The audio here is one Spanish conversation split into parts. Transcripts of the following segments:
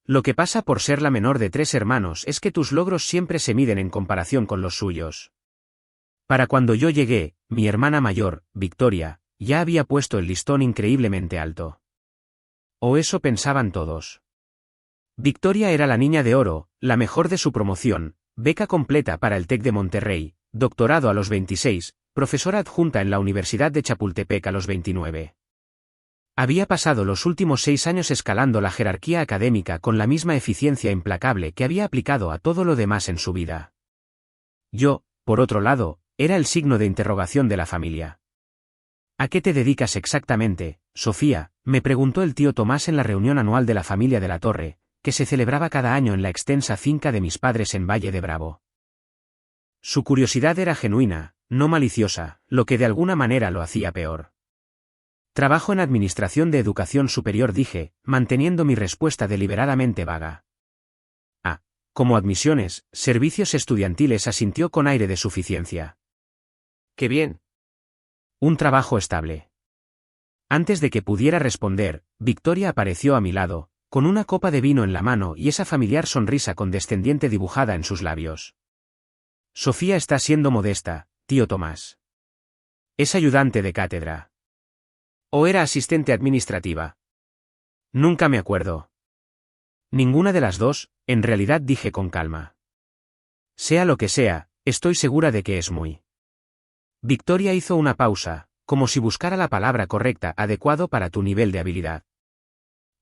Lo que pasa por ser la menor de 3 hermanos es que tus logros siempre se miden en comparación con los suyos. Para cuando yo llegué, mi hermana mayor, Victoria, ya había puesto el listón increíblemente alto. O eso pensaban todos. Victoria era la niña de oro, la mejor de su promoción, beca completa para el TEC de Monterrey, doctorado a los 26, profesora adjunta en la Universidad de Chapultepec a los 29. Había pasado los últimos 6 años escalando la jerarquía académica con la misma eficiencia implacable que había aplicado a todo lo demás en su vida. Yo, por otro lado, era el signo de interrogación de la familia. ¿A qué te dedicas exactamente, Sofía?, me preguntó el tío Tomás en la reunión anual de la familia de la Torre, que se celebraba cada año en la extensa finca de mis padres en Valle de Bravo. Su curiosidad era genuina, no maliciosa, lo que de alguna manera lo hacía peor. Trabajo en Administración de Educación Superior, dije, manteniendo mi respuesta deliberadamente vaga. Ah, como admisiones, servicios estudiantiles, asintió con aire de suficiencia. ¡Qué bien! Un trabajo estable. Antes de que pudiera responder, Victoria apareció a mi lado, con una copa de vino en la mano y esa familiar sonrisa condescendiente dibujada en sus labios. Sofía está siendo modesta, tío Tomás. Es ayudante de cátedra. ¿O era asistente administrativa? Nunca me acuerdo. Ninguna de las dos, en realidad, dije con calma. Sea lo que sea, estoy segura de que es muy. Victoria hizo una pausa, como si buscara la palabra correcta, adecuado para tu nivel de habilidad.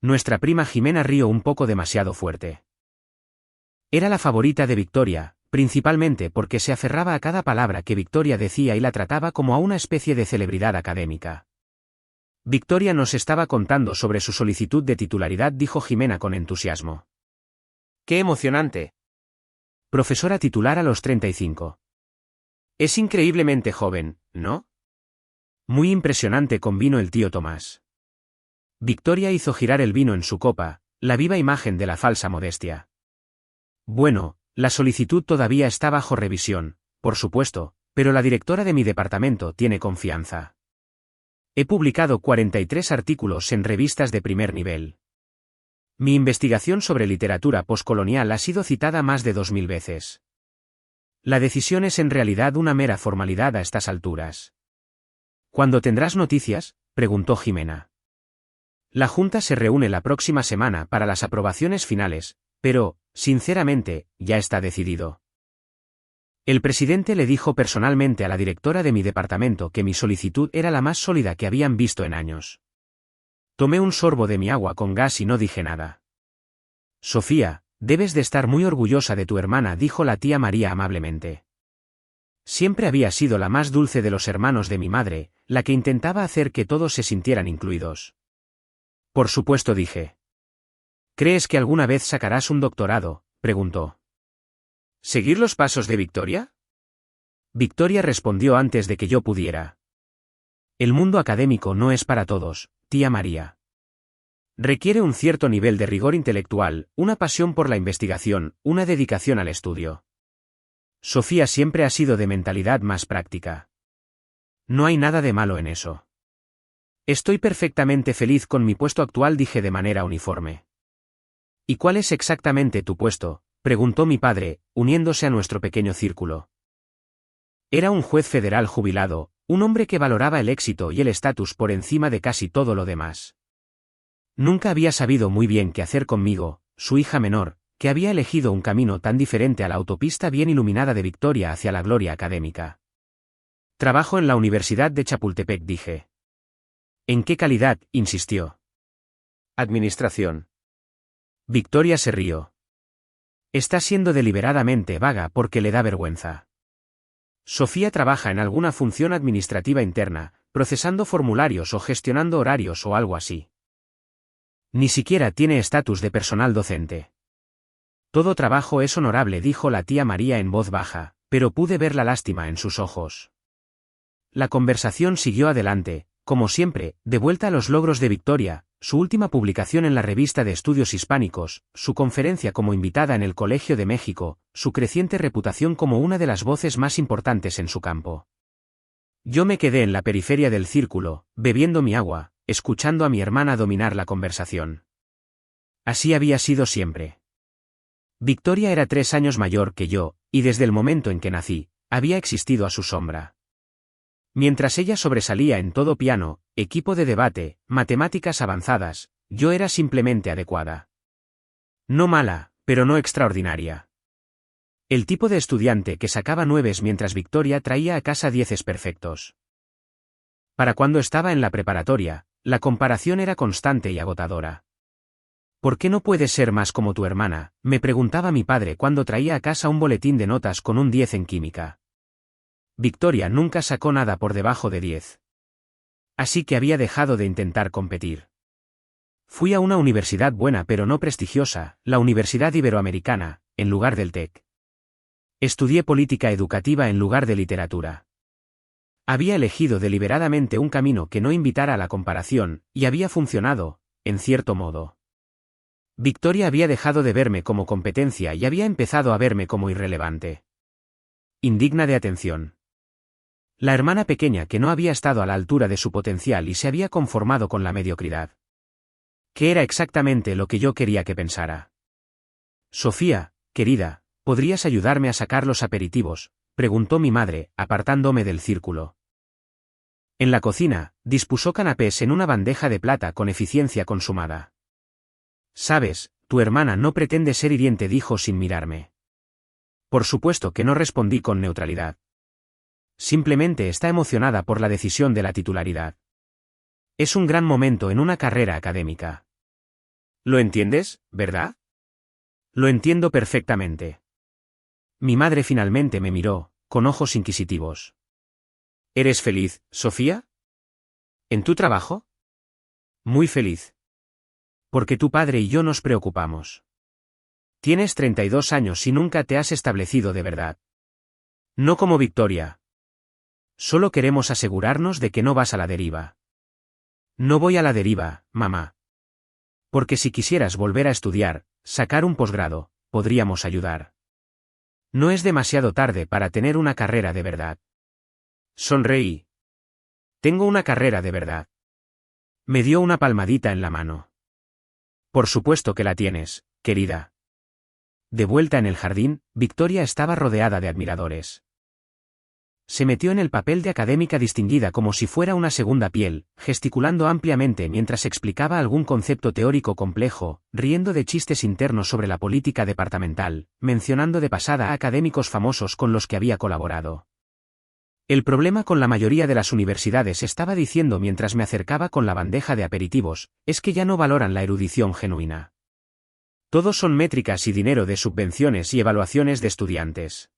Nuestra prima Jimena rió un poco demasiado fuerte. Era la favorita de Victoria, principalmente porque se aferraba a cada palabra que Victoria decía y la trataba como a una especie de celebridad académica. Victoria nos estaba contando sobre su solicitud de titularidad, dijo Jimena con entusiasmo. ¡Qué emocionante! Profesora titular a los 35. Es increíblemente joven, ¿no? Muy impresionante, convino el tío Tomás. Victoria hizo girar el vino en su copa, la viva imagen de la falsa modestia. Bueno, la solicitud todavía está bajo revisión, por supuesto, pero la directora de mi departamento tiene confianza. He publicado 43 artículos en revistas de primer nivel. Mi investigación sobre literatura poscolonial ha sido citada más de 2000 veces. La decisión es en realidad una mera formalidad a estas alturas. ¿Cuándo tendrás noticias?, preguntó Jimena. La Junta se reúne la próxima semana para las aprobaciones finales, pero, sinceramente, ya está decidido. El presidente le dijo personalmente a la directora de mi departamento que mi solicitud era la más sólida que habían visto en años. Tomé un sorbo de mi agua con gas y no dije nada. Sofía, debes de estar muy orgullosa de tu hermana, dijo la tía María amablemente. Siempre había sido la más dulce de los hermanos de mi madre, la que intentaba hacer que todos se sintieran incluidos. Por supuesto, dije. ¿Crees que alguna vez sacarás un doctorado?, preguntó. ¿Seguir los pasos de Victoria? Victoria respondió antes de que yo pudiera. El mundo académico no es para todos, tía María. Requiere un cierto nivel de rigor intelectual, una pasión por la investigación, una dedicación al estudio. Sofía siempre ha sido de mentalidad más práctica. No hay nada de malo en eso. Estoy perfectamente feliz con mi puesto actual, dije de manera uniforme. ¿Y cuál es exactamente tu puesto?, preguntó mi padre, uniéndose a nuestro pequeño círculo. Era un juez federal jubilado, un hombre que valoraba el éxito y el estatus por encima de casi todo lo demás. Nunca había sabido muy bien qué hacer conmigo, su hija menor, que había elegido un camino tan diferente a la autopista bien iluminada de Victoria hacia la gloria académica. Trabajo en la Universidad de Chapultepec, dije. ¿En qué calidad?, insistió. Administración. Victoria se rió. Está siendo deliberadamente vaga porque le da vergüenza. Sofía trabaja en alguna función administrativa interna, procesando formularios o gestionando horarios o algo así. Ni siquiera tiene estatus de personal docente. Todo trabajo es honorable, dijo la tía María en voz baja, pero pude ver la lástima en sus ojos. La conversación siguió adelante, como siempre, de vuelta a los logros de Victoria, su última publicación en la Revista de Estudios Hispánicos, su conferencia como invitada en el Colegio de México, su creciente reputación como una de las voces más importantes en su campo. Yo me quedé en la periferia del círculo, bebiendo mi agua, escuchando a mi hermana dominar la conversación. Así había sido siempre. Victoria era 3 años mayor que yo, y desde el momento en que nací, había existido a su sombra. Mientras ella sobresalía en todo piano, equipo de debate, matemáticas avanzadas, yo era simplemente adecuada. No mala, pero no extraordinaria. El tipo de estudiante que sacaba 9 mientras Victoria traía a casa 10 perfectos. Para cuando estaba en la preparatoria, la comparación era constante y agotadora. ¿Por qué no puedes ser más como tu hermana?, me preguntaba mi padre cuando traía a casa un boletín de notas con un 10 en química. Victoria nunca sacó nada por debajo de 10. Así que había dejado de intentar competir. Fui a una universidad buena pero no prestigiosa, la Universidad Iberoamericana, en lugar del TEC. Estudié política educativa en lugar de literatura. Había elegido deliberadamente un camino que no invitara a la comparación, y había funcionado, en cierto modo. Victoria había dejado de verme como competencia y había empezado a verme como irrelevante. Indigna de atención. La hermana pequeña que no había estado a la altura de su potencial y se había conformado con la mediocridad. ¿Qué era exactamente lo que yo quería que pensara? Sofía, querida, ¿podrías ayudarme a sacar los aperitivos?, preguntó mi madre, apartándome del círculo. En la cocina, dispuso canapés en una bandeja de plata con eficiencia consumada. Sabes, tu hermana no pretende ser hiriente, dijo sin mirarme. Por supuesto que no, respondí con neutralidad. Simplemente está emocionada por la decisión de la titularidad. Es un gran momento en una carrera académica. ¿Lo entiendes, verdad? Lo entiendo perfectamente. Mi madre finalmente me miró, con ojos inquisitivos. ¿Eres feliz, Sofía? ¿En tu trabajo? Muy feliz. Porque tu padre y yo nos preocupamos. Tienes 32 años y nunca te has establecido de verdad. No como Victoria. Solo queremos asegurarnos de que no vas a la deriva. No voy a la deriva, mamá. Porque si quisieras volver a estudiar, sacar un posgrado, podríamos ayudar. No es demasiado tarde para tener una carrera de verdad. Sonreí. Tengo una carrera de verdad. Me dio una palmadita en la mano. Por supuesto que la tienes, querida. De vuelta en el jardín, Victoria estaba rodeada de admiradores. Se metió en el papel de académica distinguida como si fuera una segunda piel, gesticulando ampliamente mientras explicaba algún concepto teórico complejo, riendo de chistes internos sobre la política departamental, mencionando de pasada a académicos famosos con los que había colaborado. El problema con la mayoría de las universidades, estaba diciendo mientras me acercaba con la bandeja de aperitivos, es que ya no valoran la erudición genuina. Todos son métricas y dinero de subvenciones y evaluaciones de estudiantes.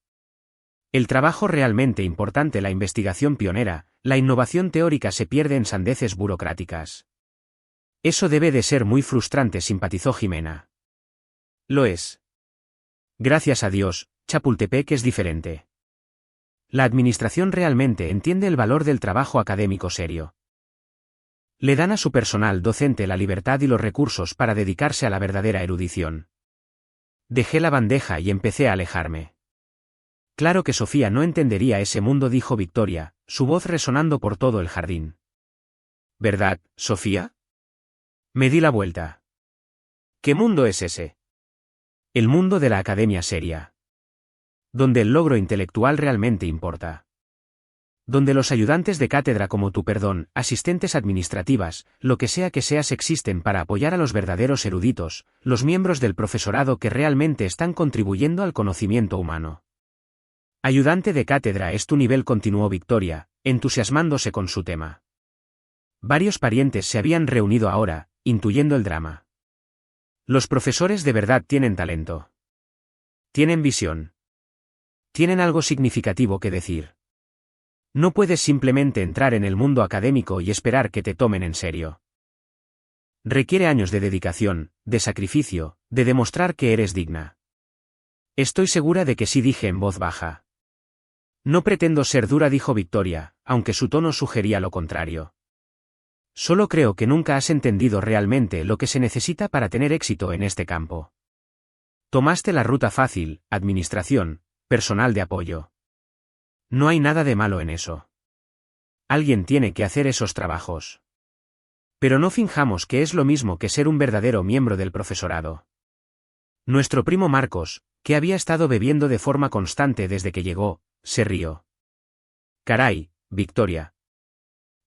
El trabajo realmente importante, la investigación pionera, la innovación teórica, se pierde en sandeces burocráticas. Eso debe de ser muy frustrante, simpatizó Jimena. Lo es. Gracias a Dios, Chapultepec es diferente. La administración realmente entiende el valor del trabajo académico serio. Le dan a su personal docente la libertad y los recursos para dedicarse a la verdadera erudición. Dejé la bandeja y empecé a alejarme. Claro que Sofía no entendería ese mundo, dijo Victoria, su voz resonando por todo el jardín. ¿Verdad, Sofía? Me di la vuelta. ¿Qué mundo es ese? El mundo de la academia seria. Donde el logro intelectual realmente importa. Donde los ayudantes de cátedra como tú, asistentes administrativas, lo que sea que seas, existen para apoyar a los verdaderos eruditos, los miembros del profesorado que realmente están contribuyendo al conocimiento humano. Ayudante de cátedra es tu nivel, continuó Victoria, entusiasmándose con su tema. Varios parientes se habían reunido ahora, intuyendo el drama. Los profesores de verdad tienen talento. Tienen visión. Tienen algo significativo que decir. No puedes simplemente entrar en el mundo académico y esperar que te tomen en serio. Requiere años de dedicación, de sacrificio, de demostrar que eres digna. Estoy segura de que sí, dije en voz baja. No pretendo ser dura, dijo Victoria, aunque su tono sugería lo contrario. Solo creo que nunca has entendido realmente lo que se necesita para tener éxito en este campo. Tomaste la ruta fácil, administración, personal de apoyo. No hay nada de malo en eso. Alguien tiene que hacer esos trabajos. Pero no finjamos que es lo mismo que ser un verdadero miembro del profesorado. Nuestro primo Marcos, que había estado bebiendo de forma constante desde que llegó, se rió. Caray, Victoria.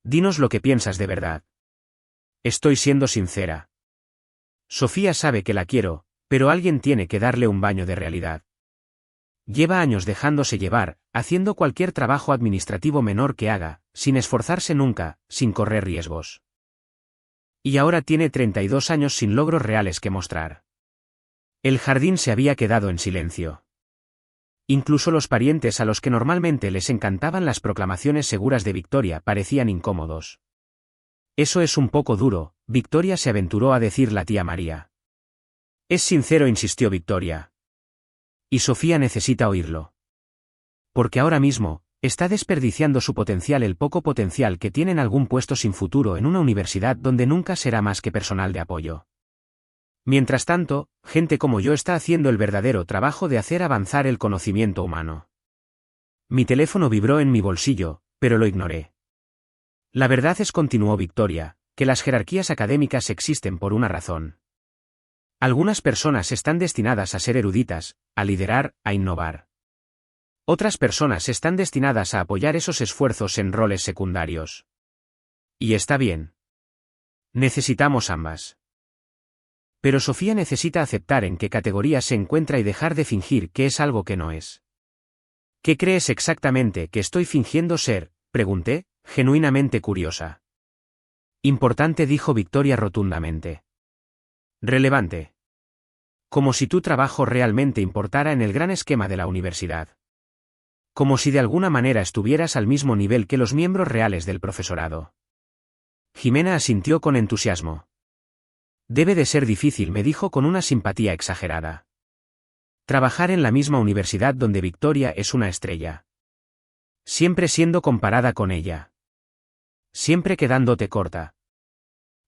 Dinos lo que piensas de verdad. Estoy siendo sincera. Sofía sabe que la quiero, pero alguien tiene que darle un baño de realidad. Lleva años dejándose llevar, haciendo cualquier trabajo administrativo menor que haga, sin esforzarse nunca, sin correr riesgos. Y ahora tiene 32 años sin logros reales que mostrar. El jardín se había quedado en silencio. Incluso los parientes a los que normalmente les encantaban las proclamaciones seguras de Victoria parecían incómodos. Eso es un poco duro, Victoria se aventuró a decir la tía María. Es sincero, insistió Victoria. Y Sofía necesita oírlo. Porque ahora mismo, está desperdiciando su potencial, el poco potencial que tiene en algún puesto sin futuro en una universidad donde nunca será más que personal de apoyo. Mientras tanto, gente como yo está haciendo el verdadero trabajo de hacer avanzar el conocimiento humano. Mi teléfono vibró en mi bolsillo, pero lo ignoré. La verdad es, continuó Victoria, que las jerarquías académicas existen por una razón. Algunas personas están destinadas a ser eruditas, a liderar, a innovar. Otras personas están destinadas a apoyar esos esfuerzos en roles secundarios. Y está bien. Necesitamos ambas. Pero Sofía necesita aceptar en qué categoría se encuentra y dejar de fingir que es algo que no es. ¿Qué crees exactamente que estoy fingiendo ser?, pregunté, genuinamente curiosa. Importante, dijo Victoria rotundamente. Relevante. Como si tu trabajo realmente importara en el gran esquema de la universidad. Como si de alguna manera estuvieras al mismo nivel que los miembros reales del profesorado. Jimena asintió con entusiasmo. Debe de ser difícil, me dijo con una simpatía exagerada. Trabajar en la misma universidad donde Victoria es una estrella. Siempre siendo comparada con ella. Siempre quedándote corta.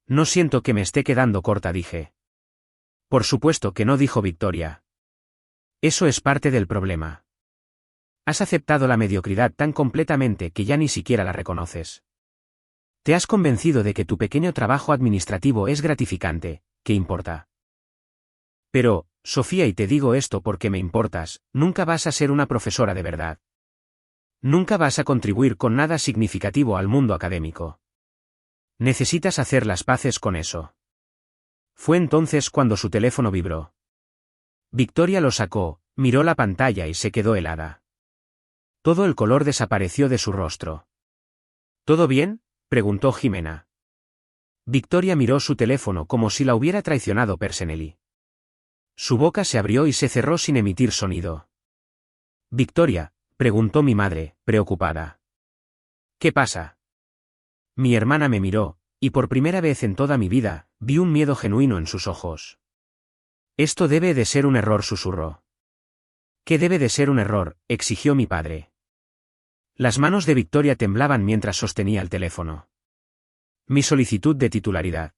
No siento que me esté quedando corta, dije. Por supuesto que no, dijo Victoria. Eso es parte del problema. Has aceptado la mediocridad tan completamente que ya ni siquiera la reconoces. Te has convencido de que tu pequeño trabajo administrativo es gratificante, ¿qué importa? Pero, Sofía, y te digo esto porque me importas, nunca vas a ser una profesora de verdad. Nunca vas a contribuir con nada significativo al mundo académico. Necesitas hacer las paces con eso. Fue entonces cuando su teléfono vibró. Victoria lo sacó, miró la pantalla y se quedó helada. Todo el color desapareció de su rostro. ¿Todo bien?, preguntó Jimena. Victoria miró su teléfono como si la hubiera traicionado Persenelli. Su boca se abrió y se cerró sin emitir sonido. Victoria, preguntó mi madre, preocupada. ¿Qué pasa? Mi hermana me miró, y por primera vez en toda mi vida, vi un miedo genuino en sus ojos. Esto debe de ser un error, susurró. ¿Qué debe de ser un error?, exigió mi padre. Las manos de Victoria temblaban mientras sostenía el teléfono. Mi solicitud de titularidad.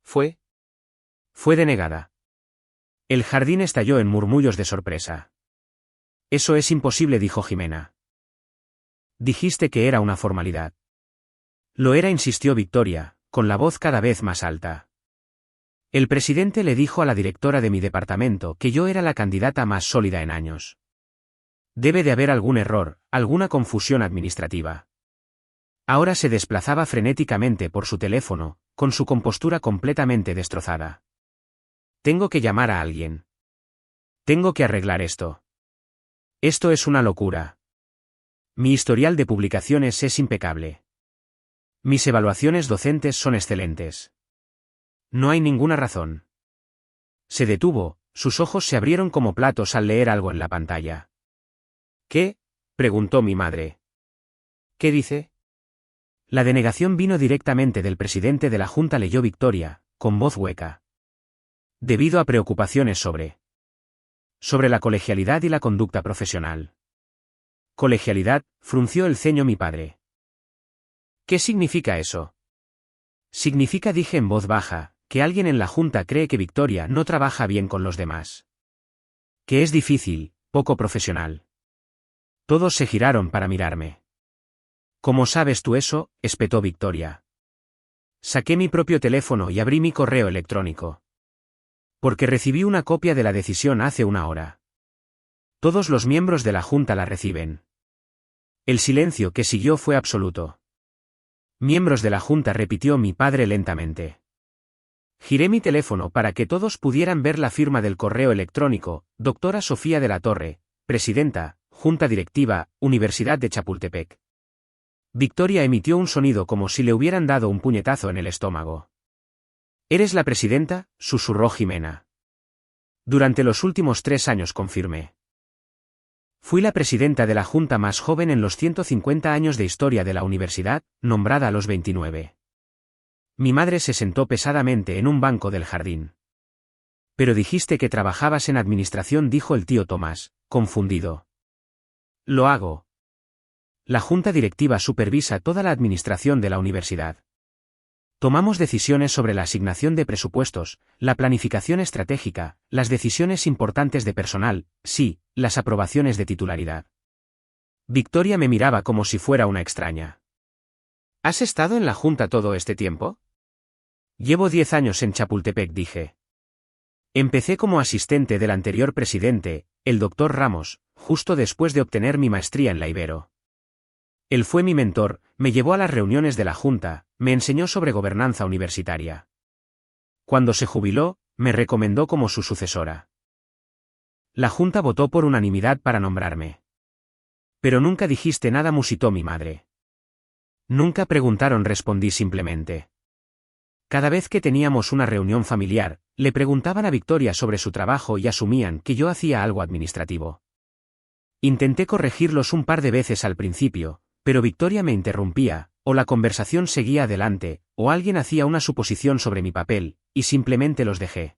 Fue denegada. El jardín estalló en murmullos de sorpresa. Eso es imposible, dijo Jimena. Dijiste que era una formalidad. Lo era, insistió Victoria, con la voz cada vez más alta. El presidente le dijo a la directora de mi departamento que yo era la candidata más sólida en años. Debe de haber algún error, alguna confusión administrativa. Ahora se desplazaba frenéticamente por su teléfono, con su compostura completamente destrozada. Tengo que llamar a alguien. Tengo que arreglar esto. Esto es una locura. Mi historial de publicaciones es impecable. Mis evaluaciones docentes son excelentes. No hay ninguna razón. Se detuvo, sus ojos se abrieron como platos al leer algo en la pantalla. ¿Qué?, preguntó mi madre. ¿Qué dice? La denegación vino directamente del presidente de la Junta, leyó Victoria, con voz hueca. Debido a preocupaciones sobre la colegialidad y la conducta profesional. Colegialidad, frunció el ceño mi padre. ¿Qué significa eso? Significa, dije en voz baja, que alguien en la Junta cree que Victoria no trabaja bien con los demás. Que es difícil, poco profesional. Todos se giraron para mirarme. ¿Cómo sabes tú eso?, espetó Victoria. Saqué mi propio teléfono y abrí mi correo electrónico. Porque recibí una copia de la decisión hace una hora. Todos los miembros de la Junta la reciben. El silencio que siguió fue absoluto. Miembros de la Junta, repitió mi padre lentamente. Giré mi teléfono para que todos pudieran ver la firma del correo electrónico: Doctora Sofía de la Torre, Presidenta, Junta Directiva, Universidad de Chapultepec. Victoria emitió un sonido como si le hubieran dado un puñetazo en el estómago. «¿Eres la presidenta?», susurró Jimena. «Durante los últimos 3 años», confirmé. «Fui la presidenta de la junta más joven en los 150 años de historia de la universidad, nombrada a los 29. Mi madre se sentó pesadamente en un banco del jardín. «Pero dijiste que trabajabas en administración», dijo el tío Tomás, confundido. «Lo hago. La junta directiva supervisa toda la administración de la universidad. Tomamos decisiones sobre la asignación de presupuestos, la planificación estratégica, las decisiones importantes de personal, sí, las aprobaciones de titularidad». Victoria me miraba como si fuera una extraña. «¿Has estado en la junta todo este tiempo?» «Llevo 10 años en Chapultepec», dije. «Empecé como asistente del anterior presidente, el doctor Ramos, justo después de obtener mi maestría en la Ibero. Él fue mi mentor, me llevó a las reuniones de la junta, me enseñó sobre gobernanza universitaria. Cuando se jubiló, me recomendó como su sucesora. La junta votó por unanimidad para nombrarme». «Pero nunca dijiste nada», musitó mi madre. «Nunca preguntaron», respondí simplemente. Cada vez que teníamos una reunión familiar, le preguntaban a Victoria sobre su trabajo y asumían que yo hacía algo administrativo. Intenté corregirlos un par de veces al principio, pero Victoria me interrumpía, o la conversación seguía adelante, o alguien hacía una suposición sobre mi papel, y simplemente los dejé.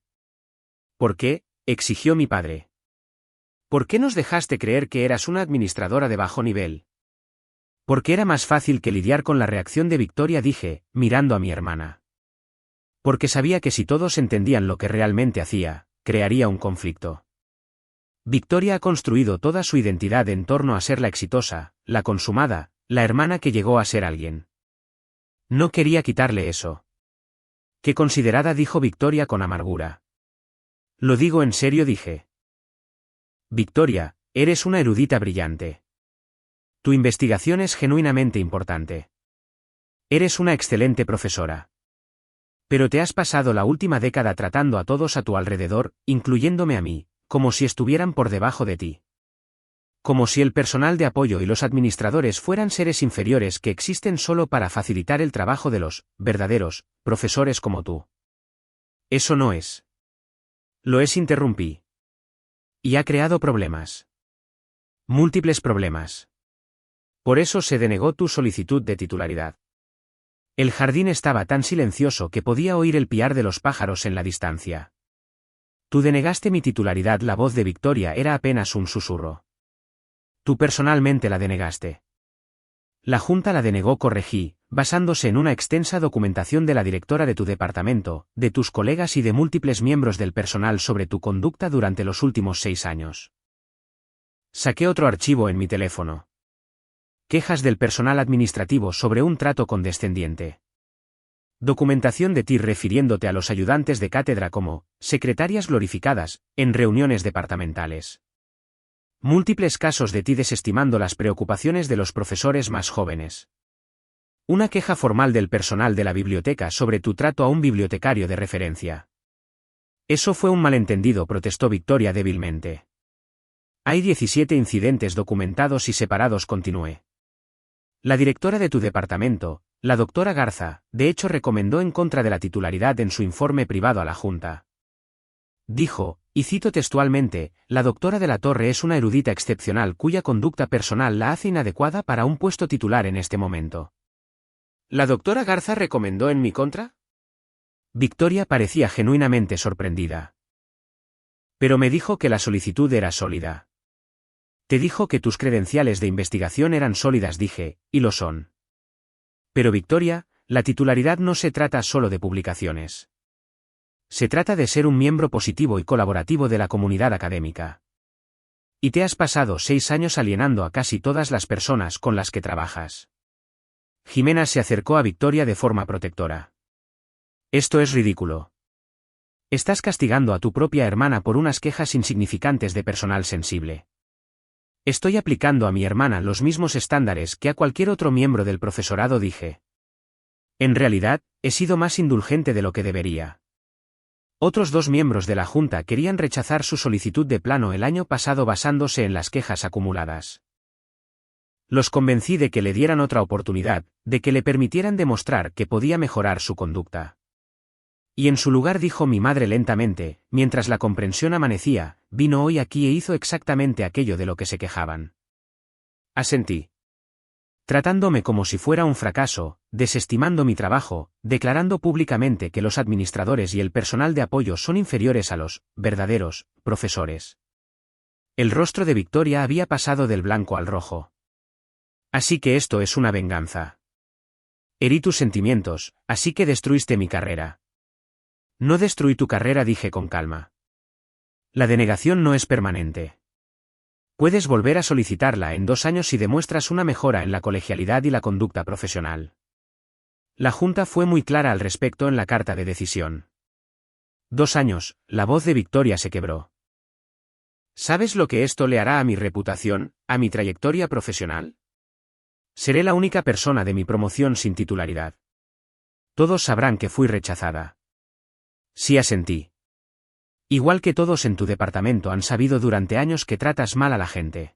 «¿Por qué?», exigió mi padre. «¿Por qué nos dejaste creer que eras una administradora de bajo nivel?» «Porque era más fácil que lidiar con la reacción de Victoria», dije, mirando a mi hermana. «Porque sabía que si todos entendían lo que realmente hacía, crearía un conflicto». Victoria ha construido toda su identidad en torno a ser la exitosa, la consumada, la hermana que llegó a ser alguien. No quería quitarle eso. «Qué considerada», dijo Victoria con amargura. «Lo digo en serio», dije. «Victoria, eres una erudita brillante. Tu investigación es genuinamente importante. Eres una excelente profesora. Pero te has pasado la última década tratando a todos a tu alrededor, incluyéndome a mí, como si estuvieran por debajo de ti. Como si el personal de apoyo y los administradores fueran seres inferiores que existen solo para facilitar el trabajo de los verdaderos profesores como tú. Eso no es. Lo es, interrumpí. Y ha creado problemas. Múltiples problemas. Por eso se denegó tu solicitud de titularidad. El jardín estaba tan silencioso que podía oír el piar de los pájaros en la distancia. Tú denegaste mi titularidad. La voz de Victoria era apenas un susurro. Tú personalmente la denegaste. La junta la denegó, corregí, basándose en una extensa documentación de la directora de tu departamento, de tus colegas y de múltiples miembros del personal sobre tu conducta durante los últimos 6 años. Saqué otro archivo en mi teléfono. Quejas del personal administrativo sobre un trato condescendiente. Documentación de ti refiriéndote a los ayudantes de cátedra como secretarias glorificadas en reuniones departamentales. Múltiples casos de ti desestimando las preocupaciones de los profesores más jóvenes. Una queja formal del personal de la biblioteca sobre tu trato a un bibliotecario de referencia. Eso fue un malentendido, protestó Victoria débilmente. Hay 17 incidentes documentados y separados, continué. La directora de tu departamento, la doctora Garza, de hecho recomendó en contra de la titularidad en su informe privado a la Junta. Dijo, y cito textualmente, la doctora de la Torre es una erudita excepcional cuya conducta personal la hace inadecuada para un puesto titular en este momento. ¿La doctora Garza recomendó en mi contra? Victoria parecía genuinamente sorprendida. Pero me dijo que la solicitud era sólida. Te dijo que tus credenciales de investigación eran sólidas, dije, y lo son. Pero Victoria, la titularidad no se trata solo de publicaciones. Se trata de ser un miembro positivo y colaborativo de la comunidad académica. Y te has pasado 6 años alienando a casi todas las personas con las que trabajas. Jimena se acercó a Victoria de forma protectora. Esto es ridículo. Estás castigando a tu propia hermana por unas quejas insignificantes de personal sensible. Estoy aplicando a mi hermana los mismos estándares que a cualquier otro miembro del profesorado, dije. En realidad, he sido más indulgente de lo que debería. Otros 2 miembros de la Junta querían rechazar su solicitud de plano el año pasado basándose en las quejas acumuladas. Los convencí de que le dieran otra oportunidad, de que le permitieran demostrar que podía mejorar su conducta. Y en su lugar, dijo mi madre lentamente, mientras la comprensión amanecía, vino hoy aquí e hizo exactamente aquello de lo que se quejaban. Asentí. Tratándome como si fuera un fracaso, desestimando mi trabajo, declarando públicamente que los administradores y el personal de apoyo son inferiores a los verdaderos profesores. El rostro de Victoria había pasado del blanco al rojo. Así que esto es una venganza. Herí tus sentimientos, así que destruiste mi carrera. No destruí tu carrera, dije con calma. La denegación no es permanente. Puedes volver a solicitarla en 2 años si demuestras una mejora en la colegialidad y la conducta profesional. La Junta fue muy clara al respecto en la carta de decisión. 2 años, la voz de Victoria se quebró. ¿Sabes lo que esto le hará a mi reputación, a mi trayectoria profesional? Seré la única persona de mi promoción sin titularidad. Todos sabrán que fui rechazada. Sí, asentí. Igual que todos en tu departamento han sabido durante años que tratas mal a la gente.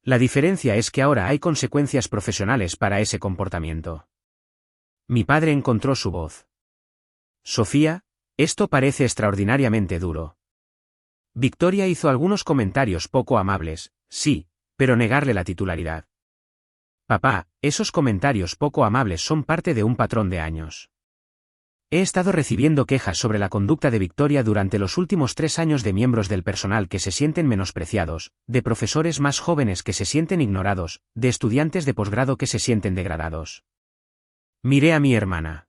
La diferencia es que ahora hay consecuencias profesionales para ese comportamiento. Mi padre encontró su voz. Sofía, esto parece extraordinariamente duro. Victoria hizo algunos comentarios poco amables, sí, pero negarle la titularidad. Papá, esos comentarios poco amables son parte de un patrón de años. He estado recibiendo quejas sobre la conducta de Victoria durante los últimos 3 años de miembros del personal que se sienten menospreciados, de profesores más jóvenes que se sienten ignorados, de estudiantes de posgrado que se sienten degradados. Miré a mi hermana.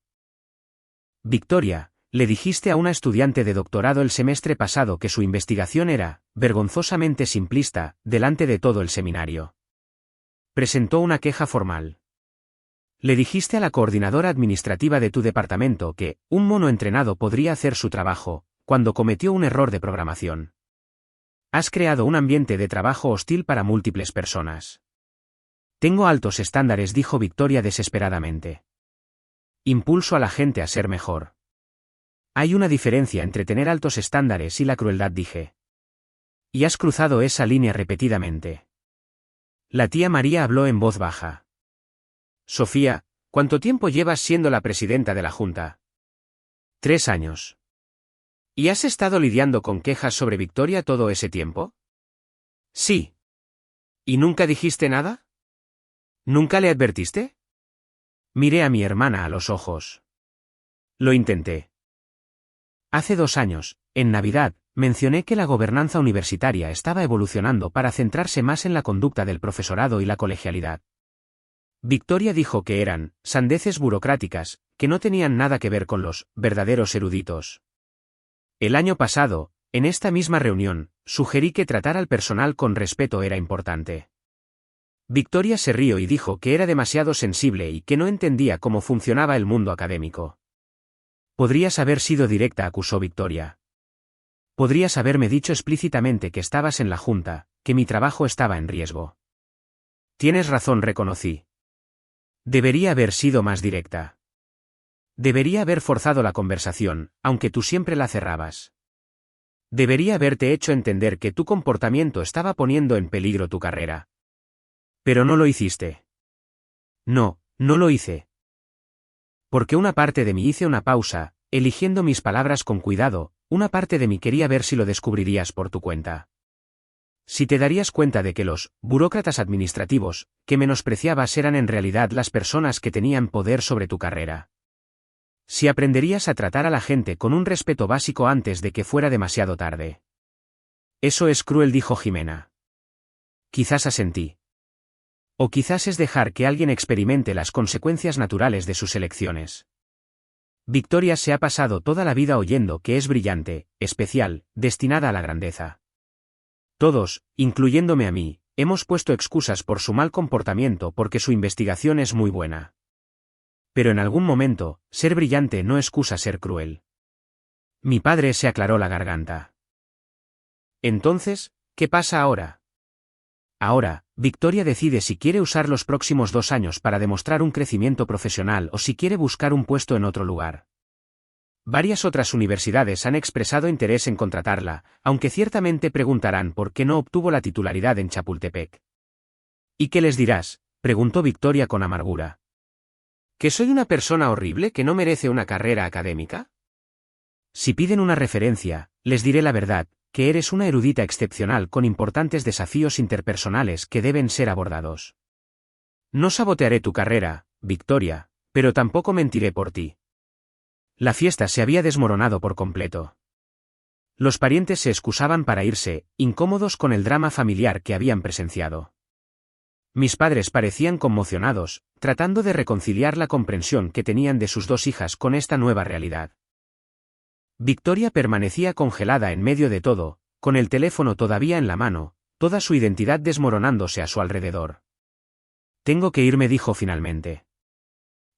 Victoria, le dijiste a una estudiante de doctorado el semestre pasado que su investigación era, vergonzosamente simplista, delante de todo el seminario. Presentó una queja formal. Le dijiste a la coordinadora administrativa de tu departamento que, un mono entrenado podría hacer su trabajo, cuando cometió un error de programación. Has creado un ambiente de trabajo hostil para múltiples personas. Tengo altos estándares, dijo Victoria desesperadamente. Impulso a la gente a ser mejor. Hay una diferencia entre tener altos estándares y la crueldad, dije. Y has cruzado esa línea repetidamente. La tía María habló en voz baja. Sofía, ¿cuánto tiempo llevas siendo la presidenta de la Junta? 3 años. ¿Y has estado lidiando con quejas sobre Victoria todo ese tiempo? Sí. ¿Y nunca dijiste nada? ¿Nunca le advertiste? Miré a mi hermana a los ojos. Lo intenté. Hace 2 años, en Navidad, mencioné que la gobernanza universitaria estaba evolucionando para centrarse más en la conducta del profesorado y la colegialidad. Victoria dijo que eran sandeces burocráticas, que no tenían nada que ver con los verdaderos eruditos. El año pasado, en esta misma reunión, sugerí que tratar al personal con respeto era importante. Victoria se rió y dijo que era demasiado sensible y que no entendía cómo funcionaba el mundo académico. Podrías haber sido directa, acusó Victoria. Podrías haberme dicho explícitamente que estabas en la Junta, que mi trabajo estaba en riesgo. Tienes razón, reconocí. Debería haber sido más directa. Debería haber forzado la conversación, aunque tú siempre la cerrabas. Debería haberte hecho entender que tu comportamiento estaba poniendo en peligro tu carrera. Pero no lo hiciste. No, no lo hice. Porque una parte de mí hice una pausa, eligiendo mis palabras con cuidado, una parte de mí quería ver si lo descubrirías por tu cuenta. Si te darías cuenta de que los burócratas administrativos que menospreciabas eran en realidad las personas que tenían poder sobre tu carrera. Si aprenderías a tratar a la gente con un respeto básico antes de que fuera demasiado tarde. Eso es cruel, dijo Jimena. Quizás asentí. O quizás es dejar que alguien experimente las consecuencias naturales de sus elecciones. Victoria se ha pasado toda la vida oyendo que es brillante, especial, destinada a la grandeza. Todos, incluyéndome a mí, hemos puesto excusas por su mal comportamiento porque su investigación es muy buena. Pero en algún momento, ser brillante no excusa ser cruel. Mi padre se aclaró la garganta. Entonces, ¿qué pasa ahora? Ahora, Victoria decide si quiere usar los próximos 2 años para demostrar un crecimiento profesional o si quiere buscar un puesto en otro lugar. Varias otras universidades han expresado interés en contratarla, aunque ciertamente preguntarán por qué no obtuvo la titularidad en Chapultepec. ¿Y qué les dirás?, preguntó Victoria con amargura. ¿Que soy una persona horrible que no merece una carrera académica? Si piden una referencia, les diré la verdad, que eres una erudita excepcional con importantes desafíos interpersonales que deben ser abordados. No sabotearé tu carrera, Victoria, pero tampoco mentiré por ti. La fiesta se había desmoronado por completo. Los parientes se excusaban para irse, incómodos con el drama familiar que habían presenciado. Mis padres parecían conmocionados, tratando de reconciliar la comprensión que tenían de sus 2 hijas con esta nueva realidad. Victoria permanecía congelada en medio de todo, con el teléfono todavía en la mano, toda su identidad desmoronándose a su alrededor. Tengo que irme, dijo finalmente.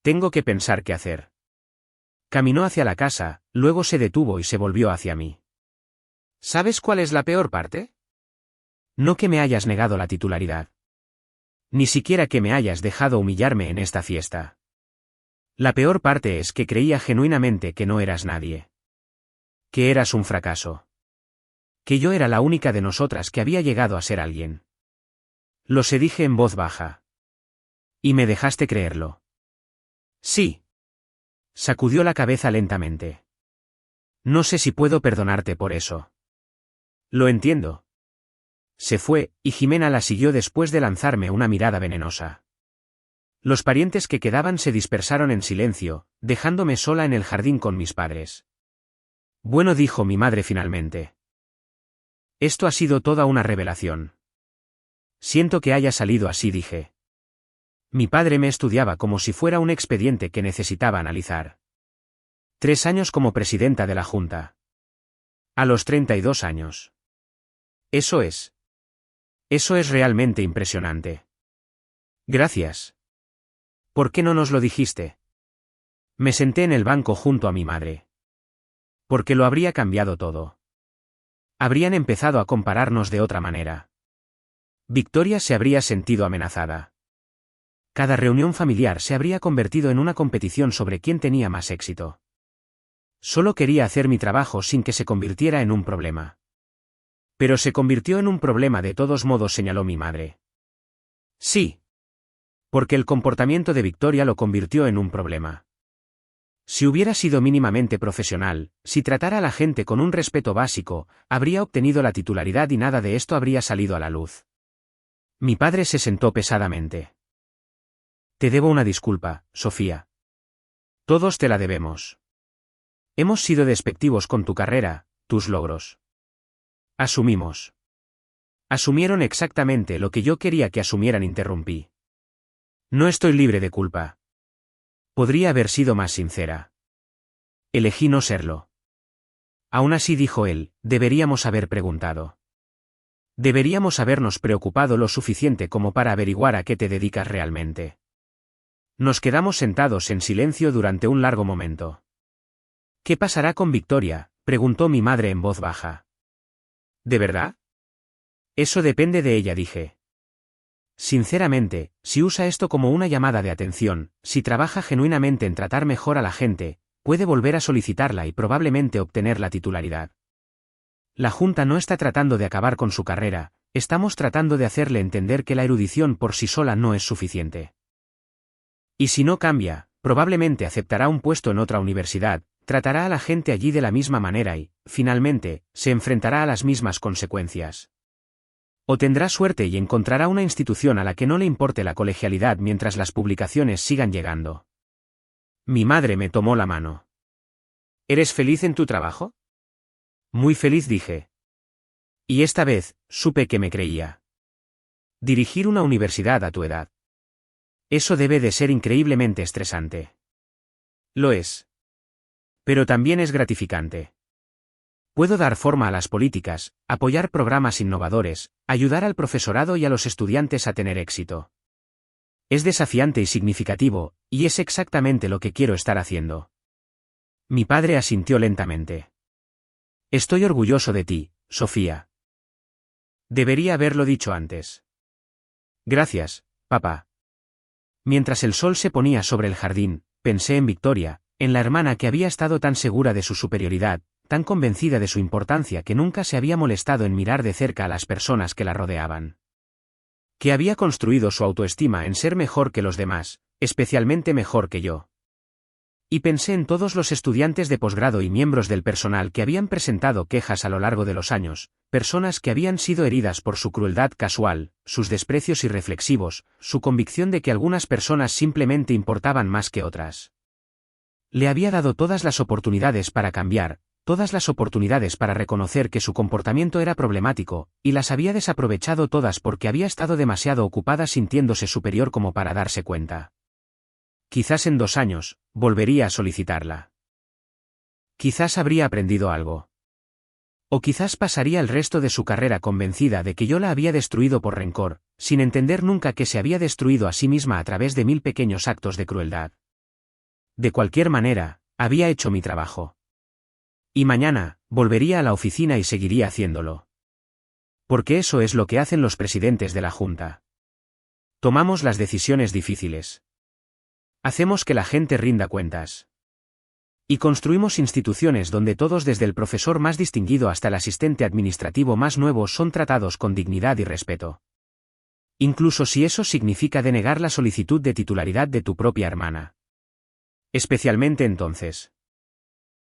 Tengo que pensar qué hacer. Caminó hacia la casa, luego se detuvo y se volvió hacia mí. ¿Sabes cuál es la peor parte? No que me hayas negado la titularidad. Ni siquiera que me hayas dejado humillarme en esta fiesta. La peor parte es que creía genuinamente que no eras nadie. Que eras un fracaso. Que yo era la única de nosotras que había llegado a ser alguien. Lo se dije en voz baja. Y me dejaste creerlo. Sí. Sacudió la cabeza lentamente. No sé si puedo perdonarte por eso. Lo entiendo. Se fue, y Jimena la siguió después de lanzarme una mirada venenosa. Los parientes que quedaban se dispersaron en silencio, dejándome sola en el jardín con mis padres. Bueno, dijo mi madre finalmente. Esto ha sido toda una revelación. Siento que haya salido así, dije. Mi padre me estudiaba como si fuera un expediente que necesitaba analizar. 3 años como presidenta de la Junta. A los 32 años. Eso es realmente impresionante. Gracias. ¿Por qué no nos lo dijiste? Me senté en el banco junto a mi madre. Porque lo habría cambiado todo. Habrían empezado a compararnos de otra manera. Victoria se habría sentido amenazada. Cada reunión familiar se habría convertido en una competición sobre quién tenía más éxito. Solo quería hacer mi trabajo sin que se convirtiera en un problema. Pero se convirtió en un problema de todos modos, señaló mi madre. Sí. Porque el comportamiento de Victoria lo convirtió en un problema. Si hubiera sido mínimamente profesional, si tratara a la gente con un respeto básico, habría obtenido la titularidad y nada de esto habría salido a la luz. Mi padre se sentó pesadamente. Te debo una disculpa, Sofía. Todos te la debemos. Hemos sido despectivos con tu carrera, tus logros. Asumimos. Asumieron exactamente lo que yo quería que asumieran, interrumpí. No estoy libre de culpa. Podría haber sido más sincera. Elegí no serlo. Aún así, dijo él, deberíamos haber preguntado. Deberíamos habernos preocupado lo suficiente como para averiguar a qué te dedicas realmente. Nos quedamos sentados en silencio durante un largo momento. ¿Qué pasará con Victoria?, preguntó mi madre en voz baja. ¿De verdad? Eso depende de ella, dije. Sinceramente, si usa esto como una llamada de atención, si trabaja genuinamente en tratar mejor a la gente, puede volver a solicitarla y probablemente obtener la titularidad. La Junta no está tratando de acabar con su carrera, estamos tratando de hacerle entender que la erudición por sí sola no es suficiente. Y si no cambia, probablemente aceptará un puesto en otra universidad, tratará a la gente allí de la misma manera y, finalmente, se enfrentará a las mismas consecuencias. O tendrá suerte y encontrará una institución a la que no le importe la colegialidad mientras las publicaciones sigan llegando. Mi madre me tomó la mano. ¿Eres feliz en tu trabajo? Muy feliz, dije. Y esta vez, supe que me creía. Dirigir una universidad a tu edad. Eso debe de ser increíblemente estresante. Lo es. Pero también es gratificante. Puedo dar forma a las políticas, apoyar programas innovadores, ayudar al profesorado y a los estudiantes a tener éxito. Es desafiante y significativo, y es exactamente lo que quiero estar haciendo. Mi padre asintió lentamente. Estoy orgulloso de ti, Sofía. Debería haberlo dicho antes. Gracias, papá. Mientras el sol se ponía sobre el jardín, pensé en Victoria, en la hermana que había estado tan segura de su superioridad, tan convencida de su importancia que nunca se había molestado en mirar de cerca a las personas que la rodeaban. Que había construido su autoestima en ser mejor que los demás, especialmente mejor que yo. Y pensé en todos los estudiantes de posgrado y miembros del personal que habían presentado quejas a lo largo de los años, personas que habían sido heridas por su crueldad casual, sus desprecios irreflexivos, su convicción de que algunas personas simplemente importaban más que otras. Le había dado todas las oportunidades para cambiar, todas las oportunidades para reconocer que su comportamiento era problemático, y las había desaprovechado todas porque había estado demasiado ocupada sintiéndose superior como para darse cuenta. Quizás en 2 años, volvería a solicitarla. Quizás habría aprendido algo. O quizás pasaría el resto de su carrera convencida de que yo la había destruido por rencor, sin entender nunca que se había destruido a sí misma a través de 1000 pequeños actos de crueldad. De cualquier manera, había hecho mi trabajo. Y mañana, volvería a la oficina y seguiría haciéndolo. Porque eso es lo que hacen los presidentes de la Junta. Tomamos las decisiones difíciles. Hacemos que la gente rinda cuentas. Y construimos instituciones donde todos desde el profesor más distinguido hasta el asistente administrativo más nuevo son tratados con dignidad y respeto. Incluso si eso significa denegar la solicitud de titularidad de tu propia hermana. Especialmente entonces.